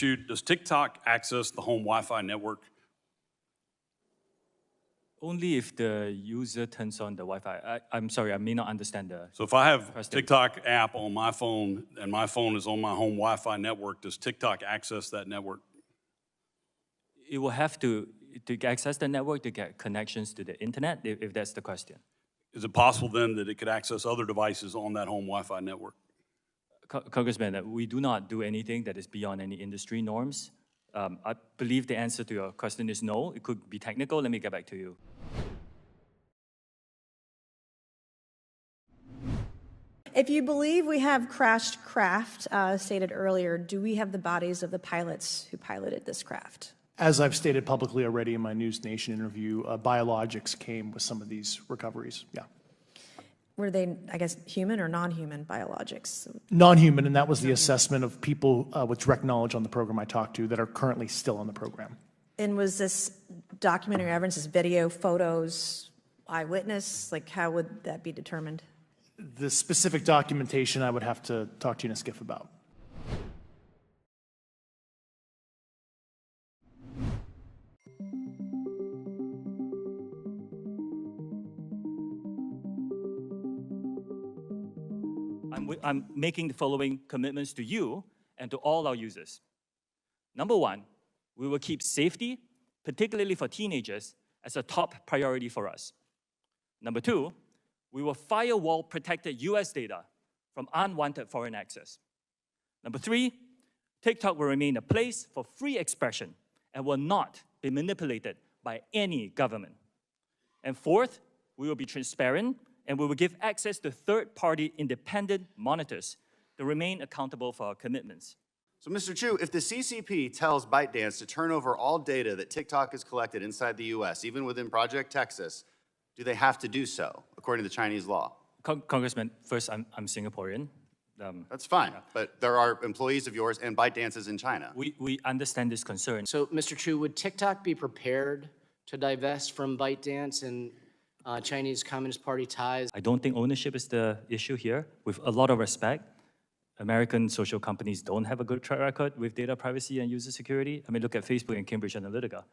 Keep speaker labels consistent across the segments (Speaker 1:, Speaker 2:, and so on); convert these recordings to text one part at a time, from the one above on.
Speaker 1: Chu, does TikTok access the home Wi-Fi network?
Speaker 2: Only if the user turns on the Wi-Fi. I'm sorry, I may not understand the
Speaker 1: So if I have
Speaker 2: question.
Speaker 1: TikTok app on my phone and my phone is on my home Wi-Fi network, does TikTok access that network?
Speaker 2: It will have to access the network to get connections to the internet, if that's the question.
Speaker 1: Is it possible then that it could access other devices on that home Wi-Fi network?
Speaker 2: Congressman, we do not do anything that is beyond any industry norms. I believe the answer to your question is no. It could be technical. Let me get back to you.
Speaker 3: If you believe we have crashed craft, stated earlier, do we have the bodies of the pilots who piloted this craft?
Speaker 4: As I've stated publicly already in my News Nation interview, biologics came with some of these recoveries, yeah.
Speaker 3: Were they, I guess, human or non-human biologics?
Speaker 4: Non-human, and that was the assessment of people with direct knowledge on the program I talked to that are currently still on the program.
Speaker 3: And was this documentary evidence, this video, photos, eyewitness? Like, how would that be determined?
Speaker 4: The specific documentation I would have to talk to you in a skiff about.
Speaker 2: I'm making the following commitments to you and to all our users. Number one, we will keep safety, particularly for teenagers, as a top priority for us. Number two, we will firewall protected US data from unwanted foreign access. Number three, TikTok will remain a place for free expression and will not be manipulated by any government. And fourth, we will be transparent and we will give access to third-party independent monitors to remain accountable for our commitments.
Speaker 5: So, Mr. Chu, if the CCP tells ByteDance to turn over all data that TikTok has collected inside the US, even within Project Texas, do they have to do so, according to Chinese law?
Speaker 2: Congressman, first, I'm Singaporean.
Speaker 5: That's fine, but there are employees of yours and ByteDance's in China.
Speaker 2: We understand this concern.
Speaker 6: So, Mr. Chu, would TikTok be prepared to divest from ByteDance and Chinese Communist Party ties?
Speaker 2: I don't think ownership is the issue here. With a lot of respect, American social companies don't have a good track record with data privacy and user security. I mean, look at Facebook and Cambridge Analytica,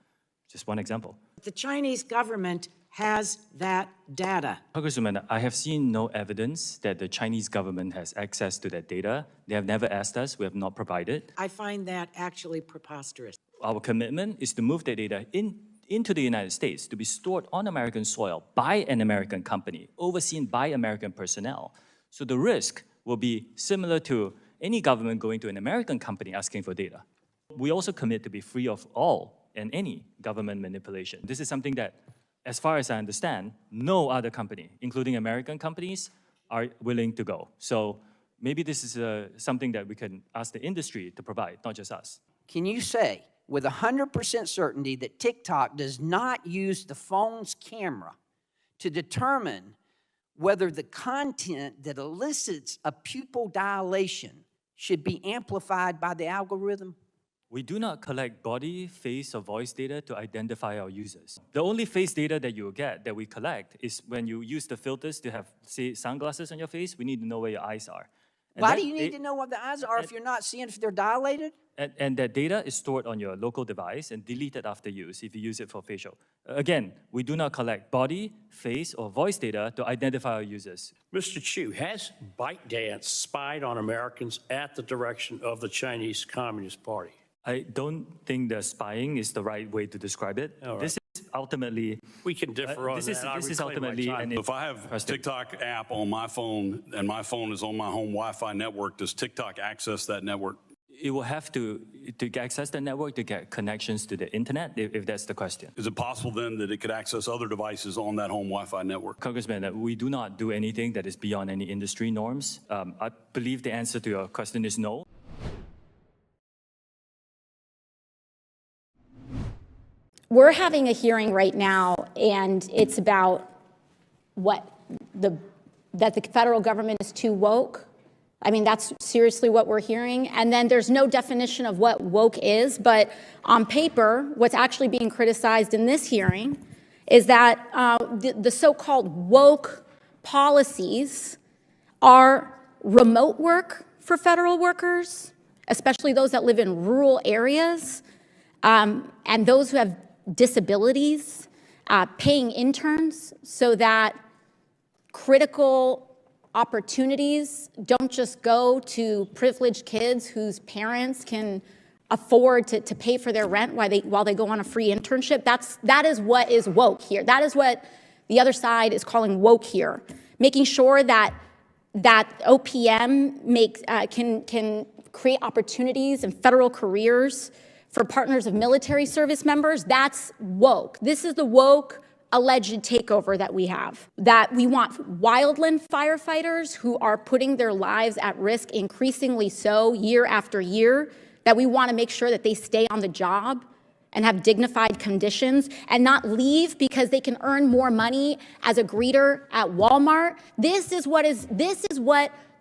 Speaker 2: just one example.
Speaker 7: The Chinese government has that data.
Speaker 2: Congresswoman, I have seen no evidence that the Chinese government has access to that data. They have never asked us. We have not provided.
Speaker 7: I find that actually preposterous.
Speaker 2: Our commitment is to move that data into the United States to be stored on American soil by an American company, overseen by American personnel. So the risk will be similar to any government going to an American company asking for data. We also commit to be free of all and any government manipulation. This is something that, as far as I understand, no other company, including American companies, are willing to go. So maybe this is something that we can ask the industry to provide, not just us.
Speaker 8: Can you say with 100% certainty that TikTok does not use the phone's camera to determine whether the content that elicits a pupil dilation should be amplified by the algorithm?
Speaker 2: We do not collect body, face, or voice data to identify our users. The only face data that you will get, that we collect, is when you use the filters to have, say, sunglasses on your face. We need to know where your eyes are. And
Speaker 8: why do you need to know what the eyes are if you're not seeing if they're dilated?
Speaker 2: And that data is stored on your local device and deleted after use if you use it for facial. Again, we do not collect body, face, or voice data to identify our users.
Speaker 9: Mr. Chu, has ByteDance spied on Americans at the direction of the Chinese Communist Party?
Speaker 2: I don't think the spying is the right way to describe it.
Speaker 9: Right.
Speaker 2: This is ultimately...
Speaker 9: We can differ on that.
Speaker 2: This is ultimately...
Speaker 1: If I have a TikTok app on my phone and my phone is on my home Wi-Fi network, does TikTok access that network?
Speaker 2: It will have to access the network to get connections to the internet, if that's the question.
Speaker 1: Is it possible then that it could access other devices on that home Wi-Fi network?
Speaker 2: Congressman, we do not do anything that is beyond any industry norms. I believe the answer to your question is no.
Speaker 10: We're having a hearing right now, and it's about that the federal government is too woke. I mean, that's seriously what we're hearing. And then there's no definition of what woke is, but on paper, what's actually being criticized in this hearing is that the so-called woke policies are remote work for federal workers, especially those that live in rural areas, and those who have disabilities, paying interns so that critical opportunities don't just go to privileged kids whose parents can afford to pay for their rent while they go on a free internship. That is what is woke here. That is what the other side is calling woke here. Making sure that OPM can create opportunities and federal careers for partners of military service members. That's woke. This is the woke alleged takeover that we have. That we want wildland firefighters who are putting their lives at risk increasingly so year after year, that we want to make sure that they stay on the job and have dignified conditions and not leave because they can earn more money as a greeter at Walmart. This is what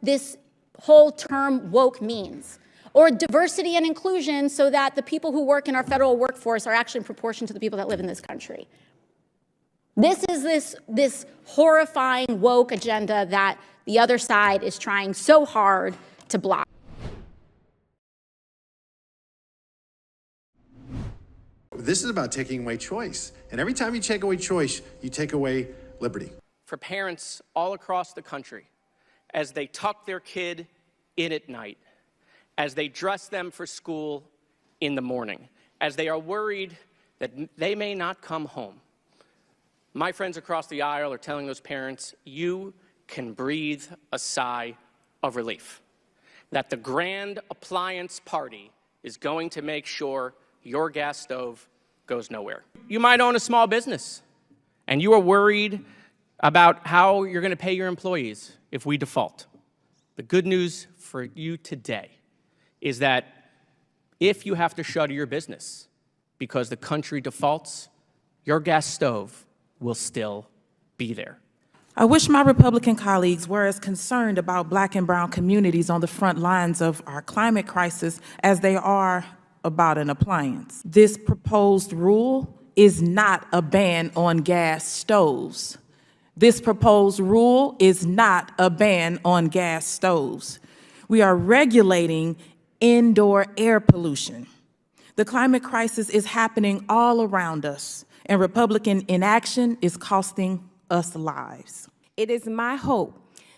Speaker 10: this whole term woke means. Or diversity and inclusion so that the people who work in our federal workforce are actually in proportion to the people that live in this country. This is this horrifying woke agenda that the other side is trying so hard to block.
Speaker 11: This is about taking away choice. And every time you take away choice, you take away liberty.
Speaker 12: For parents all across the country, as they tuck their kid in at night, as they dress them for school in the morning, as they are worried that they may not come home, my friends across the aisle are telling those parents, you can breathe a sigh of relief. That the grand appliance party is going to make sure your gas stove goes nowhere. You might own a small business, and you are worried about how you're going to pay your employees if we default. The good news for you today is that if you have to shutter your business because the country defaults, your gas stove will still be there.
Speaker 13: I wish my Republican colleagues were as concerned about Black and brown communities on the front lines of our climate crisis as they are about an appliance. This proposed rule is not a ban on gas stoves. This proposed rule is not a ban on gas stoves. We are regulating indoor air pollution. The climate crisis is happening all around us, and Republican inaction is costing us lives.
Speaker 14: It is my hope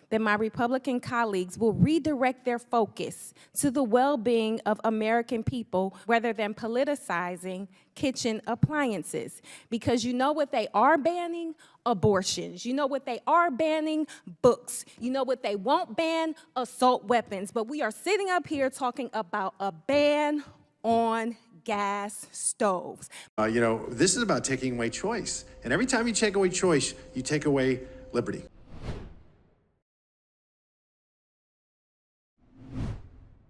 Speaker 14: that my Republican colleagues will redirect their focus to the well-being of American people rather than politicizing kitchen appliances. Because you know what they are banning? Abortions. You know what they are banning? Books. You know what they won't ban? Assault weapons. But we are sitting up here talking about a ban on gas stoves.
Speaker 11: This is about taking away choice. And every time you take away choice, you take away liberty.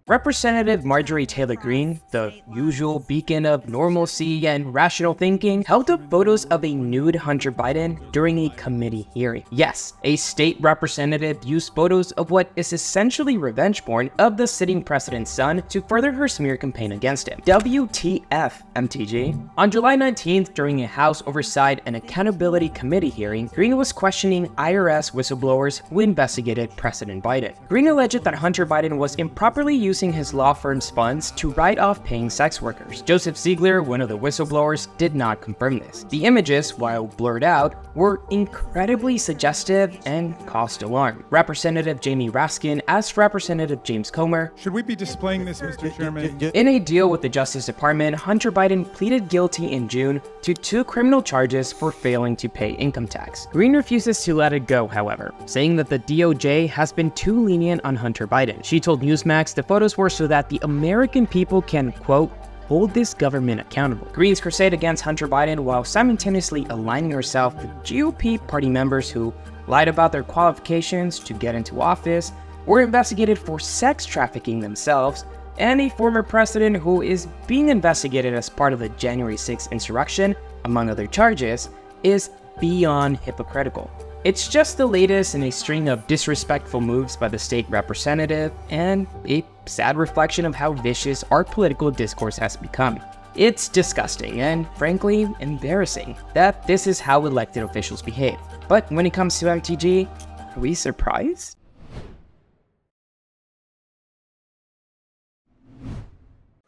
Speaker 15: Representative Marjorie Taylor Greene, the usual beacon of normalcy and rational thinking, held up photos of a nude Hunter Biden during a committee hearing. Yes, a state representative used photos of what is essentially revenge porn of the sitting president's son to further her smear campaign against him. WTF, MTG? On July 19th, during a House Oversight and Accountability Committee hearing, Greene was questioning IRS whistleblowers who investigated President Biden. Greene alleged that Hunter Biden was improperly using his law firm's funds to write off paying sex workers. Joseph Ziegler, one of the whistleblowers, did not confirm this. The images, while blurred out, were incredibly suggestive and caused alarm. Representative Jamie Raskin asked Representative James Comer,
Speaker 16: "Should we be displaying this, Mr. Chairman?"
Speaker 15: In a deal with the Justice Department, Hunter Biden pleaded guilty in June to 2 criminal charges for failing to pay income tax. Greene refuses to let it go, however, saying that the DOJ has been too lenient on Hunter Biden. She told Newsmax the photos were so that the American people can, quote, hold this government accountable. Greene's crusade against Hunter Biden while simultaneously aligning herself with GOP party members who lied about their qualifications to get into office, were investigated for sex trafficking themselves, and a former president who is being investigated as part of the January 6th insurrection, among other charges, is beyond hypocritical. It's just the latest in a string of disrespectful moves by the state representative, and a sad reflection of how vicious our political discourse has become. It's disgusting and, frankly, embarrassing that this is how elected officials behave. But when it comes to MTG, are we surprised?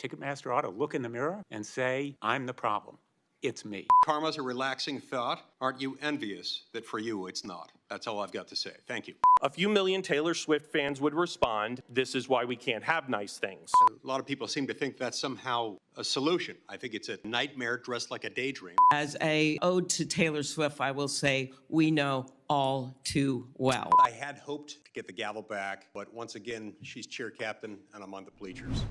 Speaker 17: Ticketmaster ought to look in the mirror and say, I'm the problem. It's me.
Speaker 18: Karma's a relaxing thought. Aren't you envious that for you it's not? That's all I've got to say. Thank you.
Speaker 19: A few million Taylor Swift fans would respond, this is why we can't have nice things.
Speaker 18: A lot of people seem to think that's somehow a solution. I think it's a nightmare dressed like a daydream.
Speaker 20: As a ode to Taylor Swift, I will say we know all too well.
Speaker 18: I had hoped to get the gavel back, but once again, she's cheer captain and I'm on the bleachers.